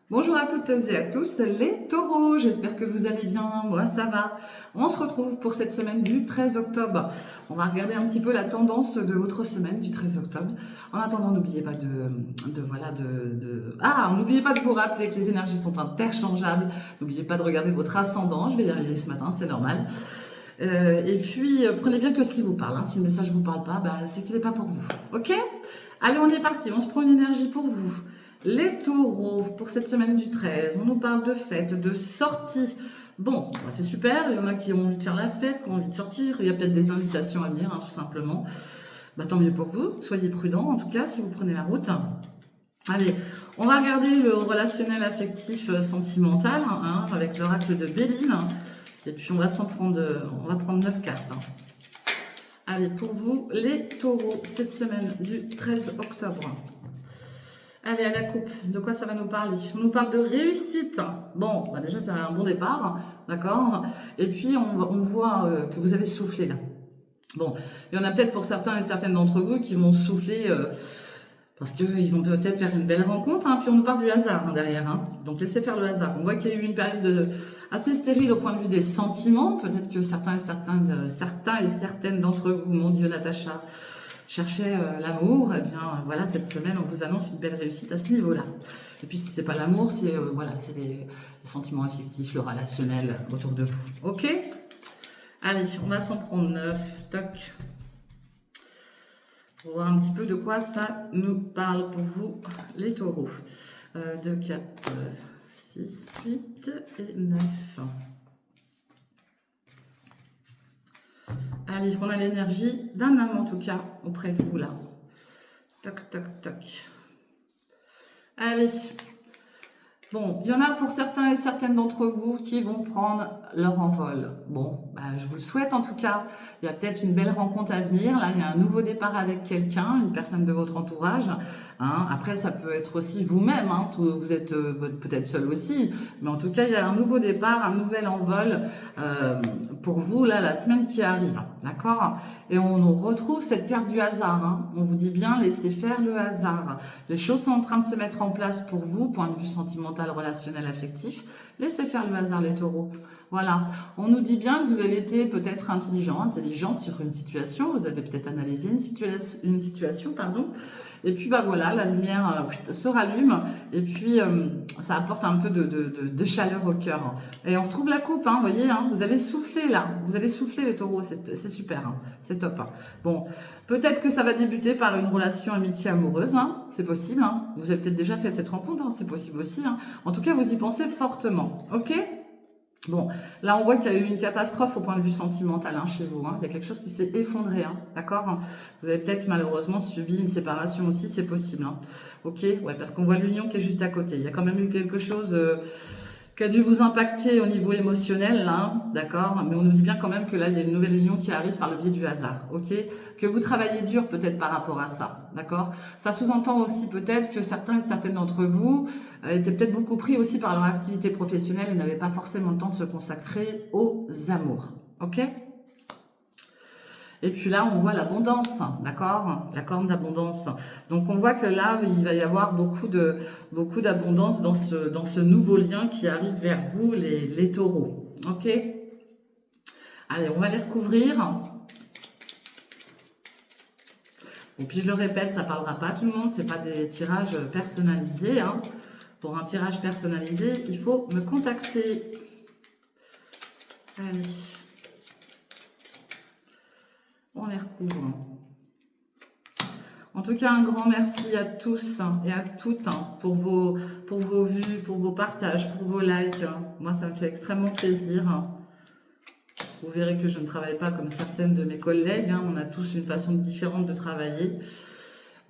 Bonjour à toutes et à tous les taureaux, j'espère que vous allez bien, moi ça va. On se retrouve pour cette semaine du 13 octobre. On va regarder un petit peu la tendance de votre semaine du 13 octobre. En attendant, n'oubliez pas n'oubliez pas de vous rappeler que les énergies sont interchangeables. N'oubliez pas de regarder votre ascendant, je vais y arriver ce matin, c'est normal. Et puis, prenez bien que ce qui vous parle. Hein. Si le message ne vous parle pas, c'est qu'il n'est pas pour vous. Ok? Allez, on est parti, on se prend une énergie pour vous. Les taureaux, pour cette semaine du 13, on nous parle de fête, de sortie. Bon, c'est super, il y en a qui ont envie de faire la fête, qui ont envie de sortir, il y a peut-être des invitations à venir, hein, tout simplement. Tant mieux pour vous, soyez prudents en tout cas si vous prenez la route. Allez, on va regarder le relationnel affectif sentimental hein, avec l'oracle de Béline. Et puis on va prendre 9 cartes. Hein. Allez, pour vous, les taureaux, cette semaine du 13 octobre. Allez, à la coupe, de quoi ça va nous parler? On nous parle de réussite. Bon, déjà, c'est un bon départ, d'accord? Et puis, on voit que vous avez soufflé là. Bon, il y en a peut-être pour certains et certaines d'entre vous qui vont souffler parce qu'ils vont peut-être faire une belle rencontre. Hein, puis, on nous parle du hasard hein, derrière. Hein. Donc, laissez faire le hasard. On voit qu'il y a eu une période assez stérile au point de vue des sentiments. Peut-être que certains et certaines d'entre vous, mon Dieu, Natacha, cherchez l'amour, et bien voilà, cette semaine, on vous annonce une belle réussite à ce niveau-là. Et puis si c'est pas l'amour, c'est les sentiments affectifs, le relationnel autour de vous. Ok? Allez, on va s'en prendre 9. Toc. Pour voir un petit peu de quoi ça nous parle pour vous, les taureaux. 2, 4, 6, 8 et 9. Allez, on a l'énergie d'un âme en tout cas auprès de vous là. Toc, toc, toc. Allez. Bon, il y en a pour certains et certaines d'entre vous qui vont prendre leur envol. Bon, je vous le souhaite en tout cas. Il y a peut-être une belle rencontre à venir. Là, il y a un nouveau départ avec quelqu'un, une personne de votre entourage. Hein. Après, ça peut être aussi vous-même. Hein. Vous êtes peut-être seul aussi. Mais en tout cas, il y a un nouveau départ, un nouvel envol pour vous, là, la semaine qui arrive. D'accord? Et on retrouve cette carte du hasard. Hein. On vous dit bien, laissez faire le hasard. Les choses sont en train de se mettre en place pour vous, point de vue sentimental, relationnel, affectif. Laissez faire le hasard, les taureaux. Voilà. On nous dit bien que vous avez été peut-être intelligente sur une situation. Vous avez peut-être analysé une situation, pardon. Et puis, voilà, la lumière se rallume. Et puis, ça apporte un peu de chaleur au cœur. Et on retrouve la coupe, hein, vous voyez, hein, vous allez souffler là. Vous allez souffler, les taureaux. C'est super, hein, c'est top. Hein. Bon, peut-être que ça va débuter par une relation amitié amoureuse. Hein, c'est possible. Hein. Vous avez peut-être déjà fait cette rencontre. Hein, c'est possible aussi. Hein. En tout cas, vous y pensez fortement. OK ? Bon, là on voit qu'il y a eu une catastrophe au point de vue sentimental hein, chez vous. Hein. Il y a quelque chose qui s'est effondré, hein, d'accord? Vous avez peut-être malheureusement subi une séparation aussi, c'est possible. Hein. Ok, ouais, parce qu'on voit l'union qui est juste à côté. Il y a quand même eu quelque chose qui a dû vous impacter au niveau émotionnel, là, d'accord? Mais on nous dit bien quand même que là, il y a une nouvelle union qui arrive par le biais du hasard, ok? Que vous travaillez dur peut-être par rapport à ça, d'accord? Ça sous-entend aussi peut-être que certains et certaines d'entre vous étaient peut-être beaucoup pris aussi par leur activité professionnelle et n'avaient pas forcément le temps de se consacrer aux amours, ok? Et puis là, on voit l'abondance, d'accord? La corne d'abondance. Donc, on voit que là, il va y avoir beaucoup d'abondance dans ce nouveau lien qui arrive vers vous, les taureaux. Ok? Allez, on va les recouvrir. Bon, puis je le répète, ça ne parlera pas à tout le monde. Ce n'est pas des tirages personnalisés. Hein. Pour un tirage personnalisé, il faut me contacter. Allez. On les recouvre. En tout cas, un grand merci à tous et à toutes pour vos vues, pour vos partages, pour vos likes. Moi, ça me fait extrêmement plaisir. Vous verrez que je ne travaille pas comme certaines de mes collègues. On a tous une façon différente de travailler.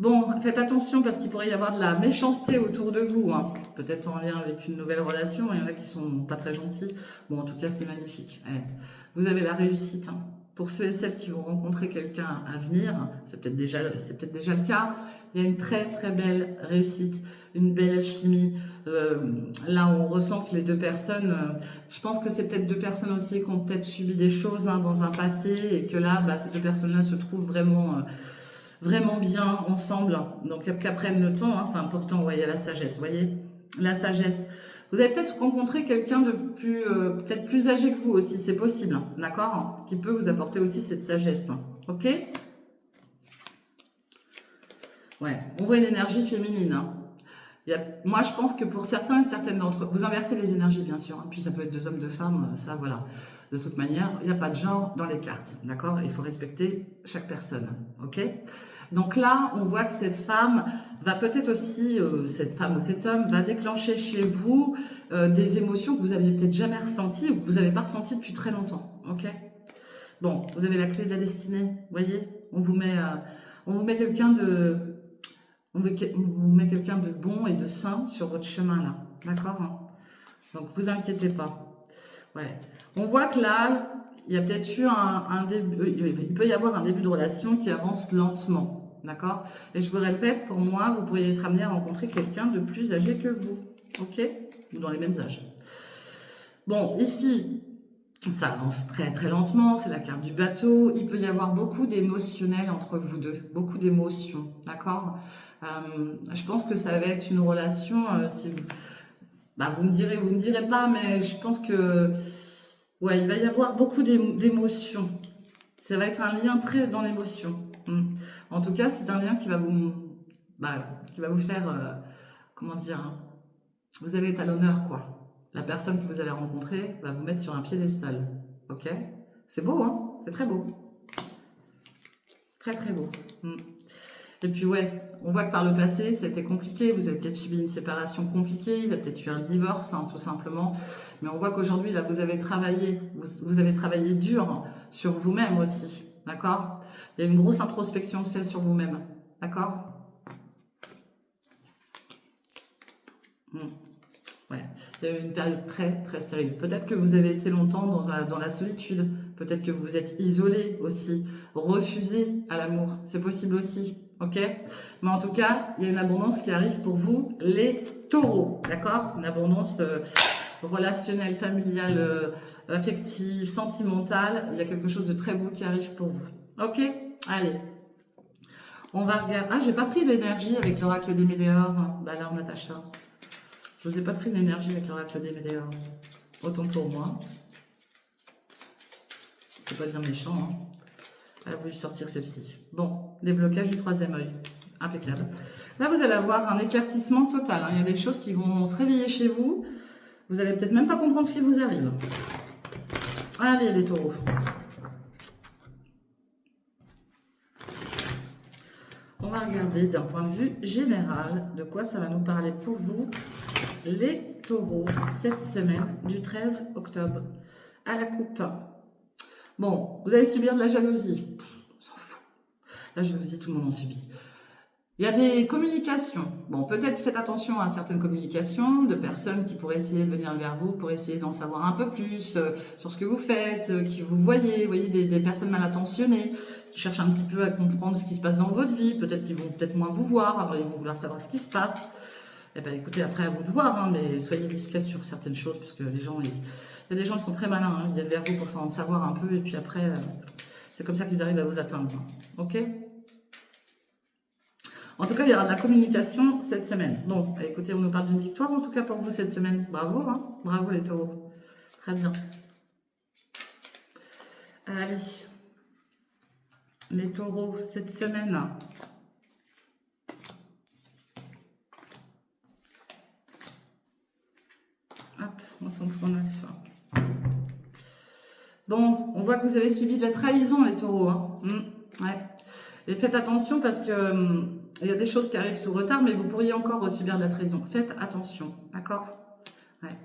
Bon, faites attention parce qu'il pourrait y avoir de la méchanceté autour de vous. Peut-être en lien avec une nouvelle relation. Il y en a qui sont pas très gentils. Bon, en tout cas, c'est magnifique. Allez, vous avez la réussite. Pour ceux et celles qui vont rencontrer quelqu'un à venir, c'est peut-être déjà le cas, il y a une très très belle réussite, une belle alchimie. Là, on ressent que les deux personnes, je pense que c'est peut-être deux personnes aussi qui ont peut-être subi des choses dans un passé et que là, ces deux personnes-là se trouvent vraiment bien ensemble. Donc, qu'elles prennent le temps, c'est important, il y a la sagesse, vous voyez. la sagesse. Vous allez peut-être rencontrer quelqu'un de plus, peut-être plus âgé que vous aussi, c'est possible, d'accord? Qui peut vous apporter aussi cette sagesse, ok? Ouais, on voit une énergie féminine, hein. Moi, je pense que pour certains et certaines d'entre eux, vous inversez les énergies, bien sûr, hein, puis ça peut être 2 hommes, 2 femmes, ça, voilà. De toute manière, il n'y a pas de genre dans les cartes, d'accord? Il faut respecter chaque personne, ok? Donc là, on voit que cette femme va peut-être aussi, cette femme ou cet homme, va déclencher chez vous des émotions que vous n'aviez peut-être jamais ressenties ou que vous n'avez pas ressenties depuis très longtemps, ok? Bon, vous avez la clé de la destinée, vous voyez? On vous met quelqu'un de... On vous met quelqu'un de bon et de sain sur votre chemin là, d'accord? Donc vous inquiétez pas. Ouais. On voit que là, il y a peut-être eu un début, il peut y avoir un début de relation qui avance lentement, d'accord? Et je vous répète, pour moi, vous pourriez être amené à rencontrer quelqu'un de plus âgé que vous, ok? Ou dans les mêmes âges. Bon, ici, ça avance très très lentement, c'est la carte du bateau. Il peut y avoir beaucoup d'émotionnel entre vous deux, beaucoup d'émotions, d'accord? Je pense que ça va être une relation, si vous, bah, vous me direz pas, mais je pense que ouais, il va y avoir beaucoup d'émotions. Ça va être un lien très dans l'émotion. En tout cas, c'est un lien qui va vous faire, comment dire, hein, vous allez être à l'honneur, quoi. La personne que vous allez rencontrer va vous mettre sur un piédestal, ok? C'est beau, hein? C'est très beau. Très, très beau. Et puis, ouais, on voit que par le passé, c'était compliqué. Vous avez peut-être subi une séparation compliquée. Il y a peut-être eu un divorce, hein, tout simplement. Mais on voit qu'aujourd'hui, là, vous avez travaillé. Vous avez travaillé dur sur vous-même aussi, d'accord? Il y a une grosse introspection de fait sur vous-même, d'accord? Ouais, il y a eu une période très très stérile. Peut-être que vous avez été longtemps dans la solitude. Peut-être que vous êtes isolé aussi, refusé à l'amour. C'est possible aussi, ok? Mais en tout cas, il y a une abondance qui arrive pour vous, les taureaux, d'accord? Une abondance relationnelle, familiale, affective, sentimentale. Il y a quelque chose de très beau qui arrive pour vous, ok? Allez, on va regarder. Ah, j'ai pas pris l'énergie avec l'oracle des Météores. Bah alors, Natacha. Je vous ai pas pris l'énergie avec l'oracle des Météores. Autant pour moi. C'est pas bien méchant, hein. Elle a voulu sortir celle-ci. Bon, déblocage du 3e œil. Impeccable. Là, vous allez avoir un éclaircissement total, hein. Il y a des choses qui vont se réveiller chez vous. Vous allez peut-être même pas comprendre ce qui vous arrive. Allez, les taureaux. On va regarder d'un point de vue général de quoi ça va nous parler pour vous, les taureaux, cette semaine du 13 octobre à la coupe. Bon, vous allez subir de la jalousie. On s'en fout. La jalousie, tout le monde en subit. Il y a des communications. Bon, peut-être faites attention à certaines communications de personnes qui pourraient essayer de venir vers vous pour essayer d'en savoir un peu plus sur ce que vous faites, qui vous voyez des personnes mal intentionnées qui cherchent un petit peu à comprendre ce qui se passe dans votre vie. Peut-être qu'ils vont peut-être moins vous voir, alors ils vont vouloir savoir ce qui se passe. Eh bien, écoutez, après à vous de voir, hein, mais soyez discrets sur certaines choses parce que les gens, il y a des gens qui sont très malins, hein, ils viennent vers vous pour en savoir un peu et puis après, c'est comme ça qu'ils arrivent à vous atteindre. Ok ? En tout cas, il y aura de la communication cette semaine. Bon, écoutez, on nous parle d'une victoire en tout cas pour vous cette semaine. Bravo, hein, bravo les taureaux. Très bien. Allez, les taureaux cette semaine. Hop, on s'en prend 9. Bon, on voit que vous avez subi de la trahison les taureaux. Hein. Ouais. Et faites attention parce que... il y a des choses qui arrivent sous retard, mais vous pourriez encore subir de la trahison. Faites attention, d'accord? Ouais.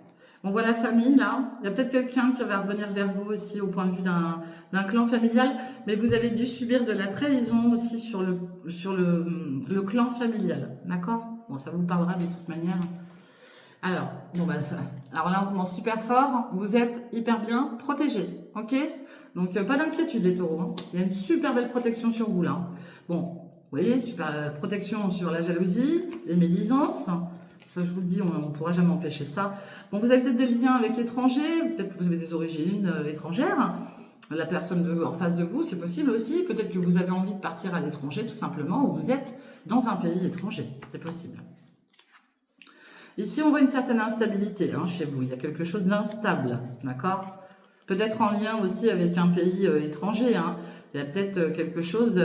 On voit la famille, là. Il y a peut-être quelqu'un qui va revenir vers vous aussi au point de vue d'un clan familial, mais vous avez dû subir de la trahison aussi sur le clan familial, d'accord? Bon, ça vous parlera de toute manière. Alors, bon, alors là, on commence super fort. Vous êtes hyper bien protégés, ok? Donc, pas d'inquiétude, les taureaux. Hein. Il y a une super belle protection sur vous, là. Bon, vous voyez, super protection sur la jalousie, les médisances. Ça, je vous le dis, on ne pourra jamais empêcher ça. Bon, vous avez peut-être des liens avec l'étranger, peut-être que vous avez des origines étrangères. La personne en face de vous, c'est possible aussi. Peut-être que vous avez envie de partir à l'étranger, tout simplement, ou vous êtes dans un pays étranger. C'est possible. Ici, on voit une certaine instabilité hein, chez vous. Il y a quelque chose d'instable, d'accord? Peut-être en lien aussi avec un pays étranger. Hein. Il y a peut-être quelque chose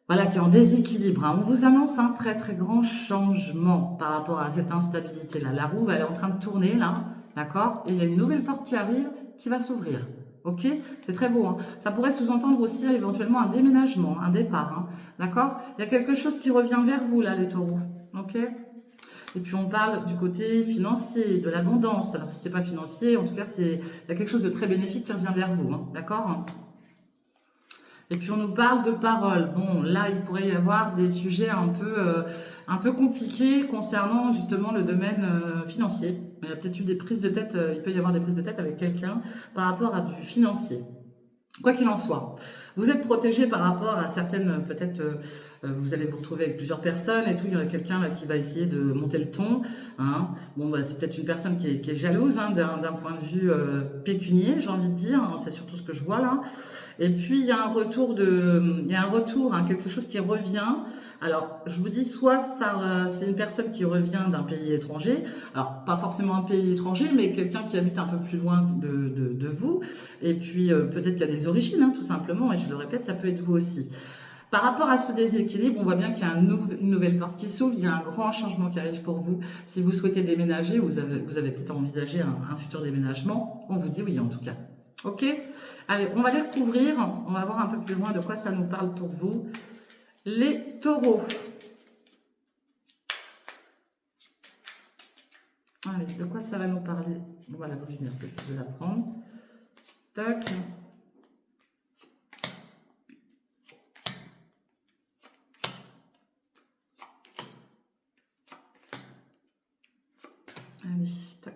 voilà, qui est en déséquilibre. Hein. On vous annonce un très très grand changement par rapport à cette instabilité-là. La roue, elle est en train de tourner là, d'accord? Et il y a une nouvelle porte qui arrive, qui va s'ouvrir. Ok? C'est très beau. Hein. Ça pourrait sous-entendre aussi éventuellement un déménagement, un départ. Hein. D'accord? Il y a quelque chose qui revient vers vous là, les taureaux. Ok? Et puis on parle du côté financier, de l'abondance. Alors si c'est pas financier, en tout cas, il y a quelque chose de très bénéfique qui revient vers vous. Hein. D'accord? Et puis on nous parle de paroles. Bon, là, il pourrait y avoir des sujets un peu compliqués concernant justement le domaine financier. Il y a peut-être eu des prises de tête, il peut y avoir des prises de tête avec quelqu'un par rapport à du financier. Quoi qu'il en soit, vous êtes protégé par rapport à certaines, peut-être, vous allez vous retrouver avec plusieurs personnes et tout, il y en a quelqu'un là qui va essayer de monter le ton. Hein. Bon, bah, c'est peut-être une personne qui est jalouse hein, d'un point de vue pécunier, j'ai envie de dire, hein, c'est surtout ce que je vois là. Et puis il y a un retour hein, quelque chose qui revient. Alors, je vous dis, soit c'est une personne qui revient d'un pays étranger, alors pas forcément un pays étranger, mais quelqu'un qui habite un peu plus loin de vous, et puis peut-être qu'il y a des origines, hein, tout simplement, et je le répète, ça peut être vous aussi. Par rapport à ce déséquilibre, on voit bien qu'il y a une nouvelle porte qui s'ouvre, il y a un grand changement qui arrive pour vous. Si vous souhaitez déménager, vous avez peut-être envisagé un futur déménagement, on vous dit oui en tout cas. Ok? Allez, on va les recouvrir, on va voir un peu plus loin de quoi ça nous parle pour vous. Les taureaux. Allez, de quoi ça va nous parler? Voilà, vous venir, c'est ça, je vais la prendre. Tac. Allez, tac.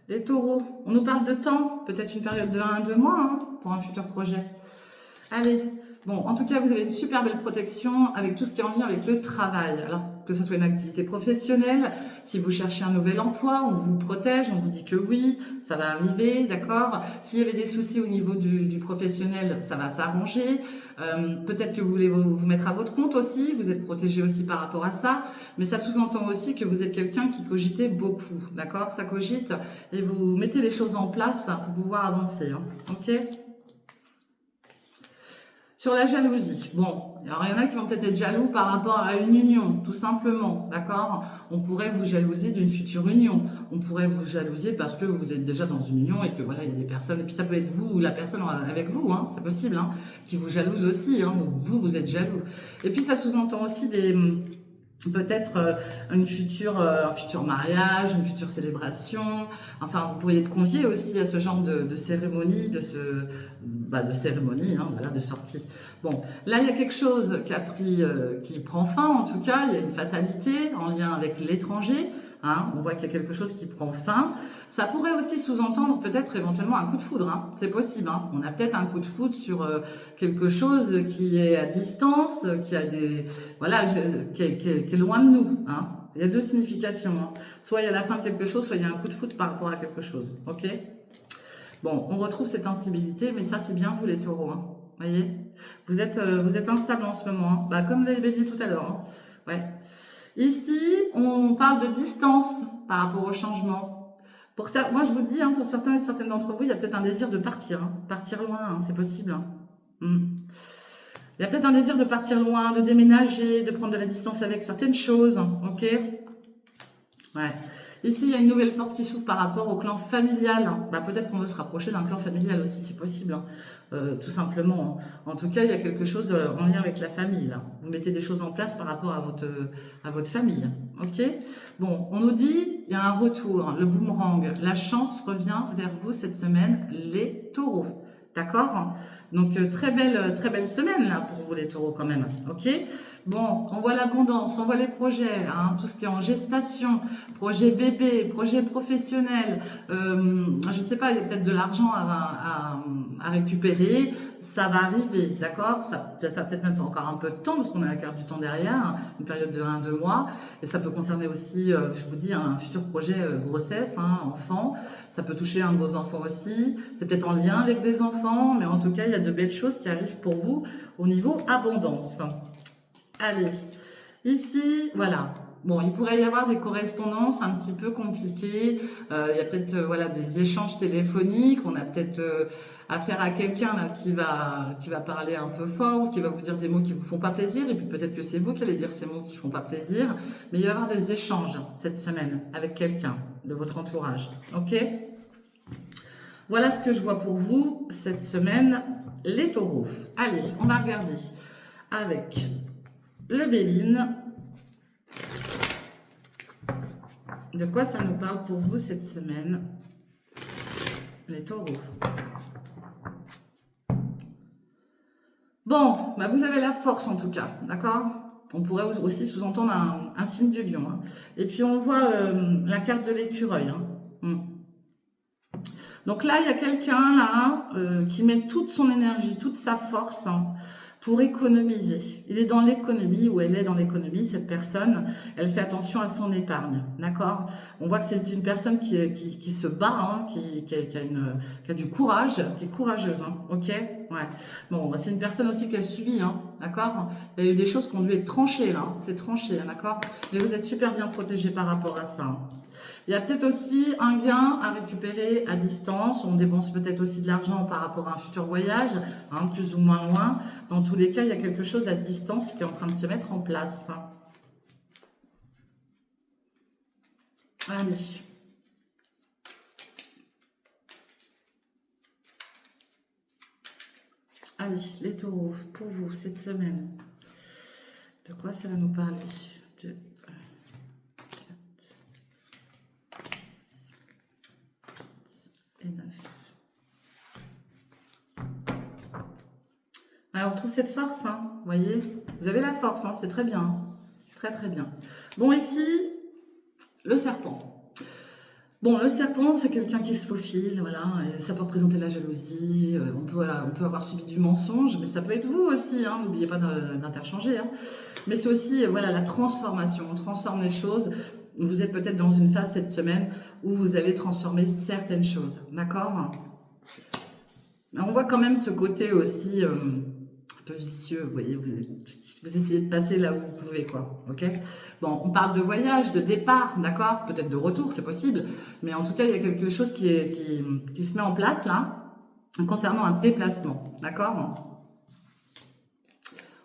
Les taureaux, on nous parle de temps, peut-être une période de 1 à 2 mois hein, pour un futur projet. Allez, bon, en tout cas, vous avez une super belle protection avec tout ce qui est en lien avec le travail. Alors, que ce soit une activité professionnelle, si vous cherchez un nouvel emploi, on vous protège, on vous dit que oui, ça va arriver, d'accord? S'il y avait des soucis au niveau du professionnel, ça va s'arranger. Peut-être que vous voulez vous mettre à votre compte aussi, vous êtes protégé aussi par rapport à ça, mais ça sous-entend aussi que vous êtes quelqu'un qui cogitez beaucoup, d'accord? Ça cogite et vous mettez les choses en place pour pouvoir avancer, hein, ok? Sur la jalousie, bon, alors il y en a qui vont peut-être être jaloux par rapport à une union, tout simplement, d'accord? On pourrait vous jalouser d'une future union, on pourrait vous jalouser parce que vous êtes déjà dans une union et que voilà, il y a des personnes, et puis ça peut être vous ou la personne avec vous, hein, c'est possible, hein, qui vous jalouse aussi, hein, vous êtes jaloux. Et puis ça sous-entend aussi peut-être un futur mariage, une future célébration. Enfin, vous pourriez être convié aussi à ce genre de cérémonie, de cérémonie, hein, voilà, de sortie. Bon, là, il y a quelque chose qui prend fin, en tout cas. Il y a une fatalité en lien avec l'étranger. Hein, on voit qu'il y a quelque chose qui prend fin. Ça pourrait aussi sous-entendre peut-être éventuellement un coup de foudre. Hein, c'est possible. Hein. On a peut-être un coup de foudre sur quelque chose qui est à distance, qui a qui est loin de nous. Hein. Il y a deux significations. Hein. Soit il y a la fin de quelque chose, soit il y a un coup de foudre par rapport à quelque chose. Ok? Bon, on retrouve cette instabilité, mais ça c'est bien vous les taureaux. Hein. Voyez, vous êtes instable en ce moment. Hein. Bah, comme je l'avais dit tout à l'heure. Hein. Ouais. Ici, on parle de distance par rapport au changement. Moi, je vous dis, hein, pour certains et certaines d'entre vous, il y a peut-être un désir de partir. Hein. Partir loin, hein, c'est possible. Hein. Il y a peut-être un désir de partir loin, de déménager, de prendre de la distance avec certaines choses. Ok? Ouais. Ici, il y a une nouvelle porte qui s'ouvre par rapport au clan familial. Bah, peut-être qu'on veut se rapprocher d'un clan familial aussi, c'est possible, hein. Tout simplement. En tout cas, il y a quelque chose en lien avec la famille. Là. Vous mettez des choses en place par rapport à votre famille. Ok? Bon, on nous dit, il y a un retour, le boomerang. La chance revient vers vous cette semaine, les taureaux. D'accord? Donc, très belle semaine là pour vous les taureaux quand même. Ok? Bon, on voit l'abondance, on voit les projets, hein, tout ce qui est en gestation, projet bébé, projet professionnel, je ne sais pas, il y a peut-être de l'argent à récupérer, ça va arriver, d'accord? Ça va peut-être mettre encore un peu de temps, parce qu'on a la carte du temps derrière, hein, une période de 1 à 2 mois, et ça peut concerner aussi, je vous dis, un futur projet grossesse, hein, enfant, ça peut toucher un de vos enfants aussi, c'est peut-être en lien avec des enfants, mais en tout cas, il y a de belles choses qui arrivent pour vous au niveau abondance. Allez, Ici, voilà. Bon, il pourrait y avoir des correspondances un petit peu compliquées. Il y a peut-être voilà, des échanges téléphoniques. On a peut-être affaire à quelqu'un là qui va parler un peu fort ou qui va vous dire des mots qui vous font pas plaisir. Et puis peut-être que c'est vous qui allez dire ces mots qui font pas plaisir. Mais il va y avoir des échanges cette semaine avec quelqu'un de votre entourage. Ok? Voilà ce que je vois pour vous cette semaine, les taureaux. Allez, on va regarder avec le Béline. De quoi ça nous parle pour vous cette semaine, les taureaux? Bon, bah vous avez la force en tout cas, d'accord? On pourrait aussi sous-entendre un signe du lion. Hein. Et puis on voit la carte de l'écureuil. Hein. Donc là, il y a quelqu'un là qui met toute son énergie, toute sa force pour économiser. Il est dans l'économie, ou elle est dans l'économie, cette personne. Elle fait attention à son épargne, d'accord? On voit que c'est une personne qui se bat, hein, qui a du courage, qui est courageuse, hein, ok? Ouais. Bon, c'est une personne aussi qui a subi, hein, d'accord? Il y a eu des choses qui ont dû être tranchées, là. C'est tranché, hein, d'accord? Mais vous êtes super bien protégé par rapport à ça. Hein. Il y a peut-être aussi un gain à récupérer à distance. On dépense peut-être aussi de l'argent par rapport à un futur voyage, hein, plus ou moins loin. Dans tous les cas, il y a quelque chose à distance qui est en train de se mettre en place. Allez. Allez, les taureaux, pour vous, cette semaine. De quoi ça va nous parler? De... et 9. Alors, on retrouve cette force, hein, vous voyez? Vous avez la force, hein, c'est très bien. Hein. Très, très bien. Bon, ici, le serpent. Bon, le serpent, c'est quelqu'un qui se faufile, voilà, et ça peut représenter la jalousie, on peut avoir subi du mensonge, mais ça peut être vous aussi, hein, n'oubliez pas d'interchanger. Hein. Mais c'est aussi voilà, la transformation, on transforme les choses. Vous êtes peut-être dans une phase cette semaine où vous allez transformer certaines choses, d'accord? On voit quand même ce côté aussi un peu vicieux, vous voyez, vous essayez de passer là où vous pouvez, quoi, ok? Bon, on parle de voyage, de départ, d'accord? Peut-être de retour, c'est possible, mais en tout cas, il y a quelque chose qui se met en place là, concernant un déplacement, d'accord?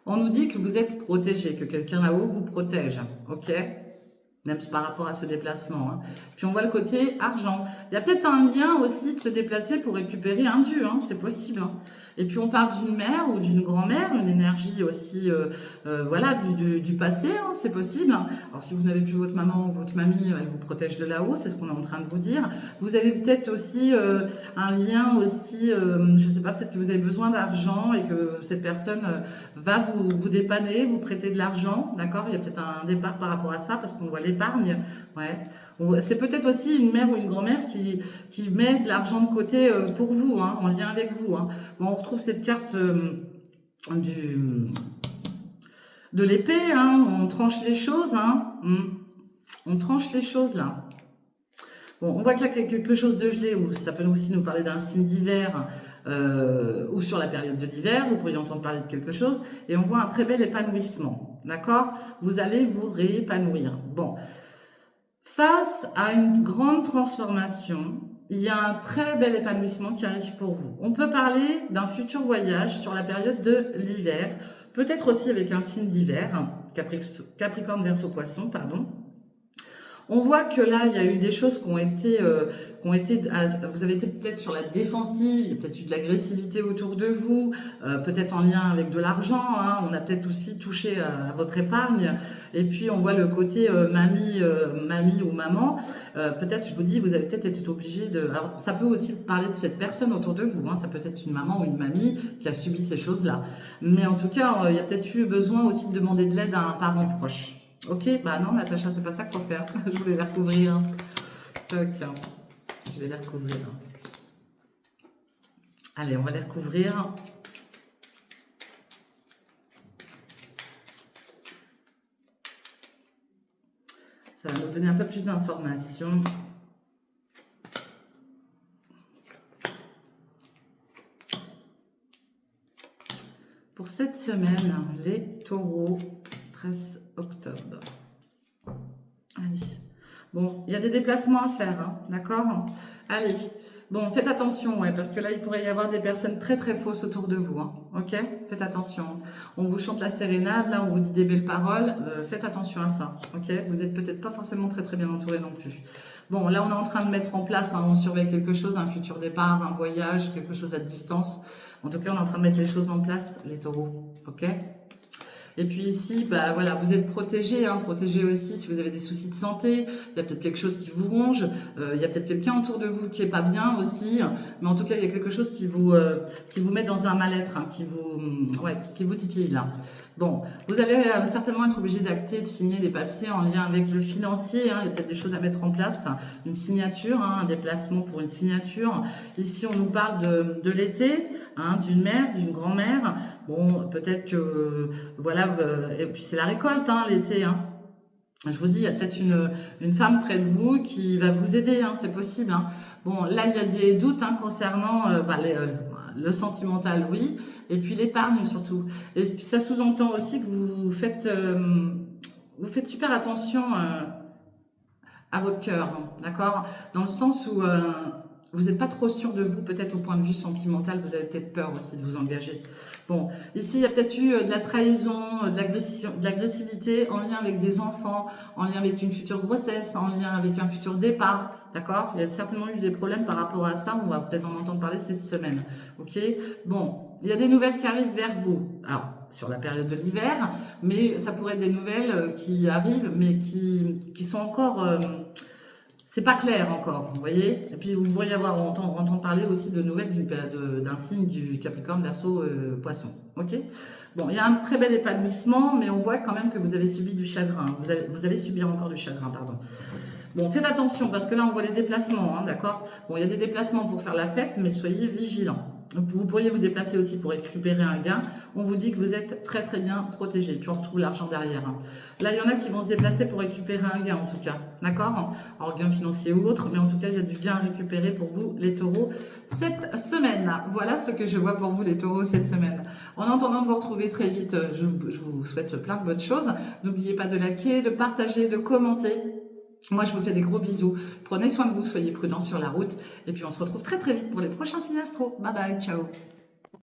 On nous dit que vous êtes protégé, que quelqu'un là-haut vous protège, ok? Même par rapport à ce déplacement. Hein. Puis on voit le côté argent. Il y a peut-être un lien aussi de se déplacer pour récupérer un dû, hein, c'est possible. Hein. Et puis on parle d'une mère ou d'une grand-mère, une énergie aussi voilà, du passé, hein, c'est possible. Hein. Alors si vous n'avez plus votre maman ou votre mamie, elle vous protège de là-haut, c'est ce qu'on est en train de vous dire. Vous avez peut-être aussi un lien aussi, je ne sais pas, peut-être que vous avez besoin d'argent et que cette personne va vous dépanner, vous prêter de l'argent, d'accord? Il y a peut-être un départ par rapport à ça, parce qu'on voit l'épargne, ouais. C'est peut-être aussi une mère ou une grand-mère qui met de l'argent de côté pour vous, hein, en lien avec vous. Hein. Bon, on retrouve cette carte de l'épée, hein, on tranche les choses, hein, on tranche les choses là. Bon, on voit qu'il y a quelque chose de gelé, ou ça peut aussi nous parler d'un signe d'hiver, ou sur la période de l'hiver, vous pourriez entendre parler de quelque chose, et on voit un très bel épanouissement, d'accord? Vous allez vous réépanouir. Bon, face à une grande transformation, il y a un très bel épanouissement qui arrive pour vous. On peut parler d'un futur voyage sur la période de l'hiver, peut-être aussi avec un signe d'hiver, Capricorne Verseau Poisson, pardon. On voit que là, il y a eu des choses qui ont été vous avez été peut-être sur la défensive, il y a peut-être eu de l'agressivité autour de vous, peut-être en lien avec de l'argent, hein, on a peut-être aussi touché à votre épargne, et puis on voit le côté mamie ou maman, peut-être, je vous dis, vous avez peut-être été obligé de... Alors, ça peut aussi parler de cette personne autour de vous, hein, ça peut être une maman ou une mamie qui a subi ces choses-là, mais en tout cas, il y a peut-être eu besoin aussi de demander de l'aide à un parent proche. Ok, bah non, Natacha, c'est pas ça qu'il faut faire. Je voulais les recouvrir. Ok, je vais les recouvrir. Allez, on va les recouvrir. Ça va nous donner un peu plus d'informations. Pour cette semaine, les taureaux, octobre. Allez. Bon, il y a des déplacements à faire, hein, d'accord? Allez. Bon, faites attention, ouais, parce que là, il pourrait y avoir des personnes très très fausses autour de vous, hein, ok? Faites attention. On vous chante la sérénade, là, on vous dit des belles paroles, faites attention à ça, ok? Vous êtes peut-être pas forcément très très bien entouré non plus. Bon, là, on est en train de mettre en place, hein, on surveille quelque chose, un futur départ, un voyage, quelque chose à distance. En tout cas, on est en train de mettre les choses en place, les taureaux, ok? Et puis ici, bah voilà, vous êtes protégés, hein, protégés aussi si vous avez des soucis de santé. Il y a peut-être quelque chose qui vous ronge. Il y a peut-être quelqu'un autour de vous qui est pas bien aussi. Mais en tout cas, il y a quelque chose qui vous met dans un mal-être, hein, qui vous titille là. Bon, vous allez certainement être obligé d'acter, de signer des papiers en lien avec le financier. Hein. Il y a peut-être des choses à mettre en place, une signature, hein, un déplacement pour une signature. Ici, on nous parle de l'été, hein, d'une mère, d'une grand-mère. Bon, peut-être que, voilà, et puis c'est la récolte, hein, l'été, hein. Je vous dis, il y a peut-être une femme près de vous qui va vous aider, hein, c'est possible, hein. Bon, là, il y a des doutes, hein, concernant le sentimental, oui, et puis l'épargne surtout. Et puis ça sous-entend aussi que vous faites super attention à votre cœur, hein, d'accord? Dans le sens où vous n'êtes pas trop sûr de vous, peut-être au point de vue sentimental, vous avez peut-être peur aussi de vous engager. Bon, ici, il y a peut-être eu de la trahison, de l'agressivité en lien avec des enfants, en lien avec une future grossesse, en lien avec un futur départ, d'accord? Il y a certainement eu des problèmes par rapport à ça, on va peut-être en entendre parler cette semaine, ok? Bon, il y a des nouvelles qui arrivent vers vous. Alors, sur la période de l'hiver, mais ça pourrait être des nouvelles qui arrivent, mais qui sont encore... c'est pas clair encore, vous voyez. Et puis vous pourriez entendre parler aussi de nouvelles d'un signe du Capricorne, Verseau, Poisson. Ok. Bon, il y a un très bel épanouissement, mais on voit quand même que vous avez subi du chagrin. Vous allez subir encore du chagrin, pardon. Bon, faites attention parce que là on voit les déplacements, hein, d'accord. Bon, il y a des déplacements pour faire la fête, mais soyez vigilants. Vous pourriez vous déplacer aussi pour récupérer un gain. On vous dit que vous êtes très très bien protégé. Puis on retrouve l'argent derrière, hein. Là, il y en a qui vont se déplacer pour récupérer un gain en tout cas. D'accord? Alors gain financier ou autre, mais en tout cas, il y a du gain à récupérer pour vous les taureaux cette semaine. Voilà ce que je vois pour vous les taureaux cette semaine. En attendant de vous retrouver très vite, je vous souhaite plein de bonnes choses. N'oubliez pas de liker, de partager, de commenter. Moi, je vous fais des gros bisous. Prenez soin de vous, soyez prudents sur la route. Et puis, on se retrouve très très vite pour les prochains signes astro. Bye bye, ciao.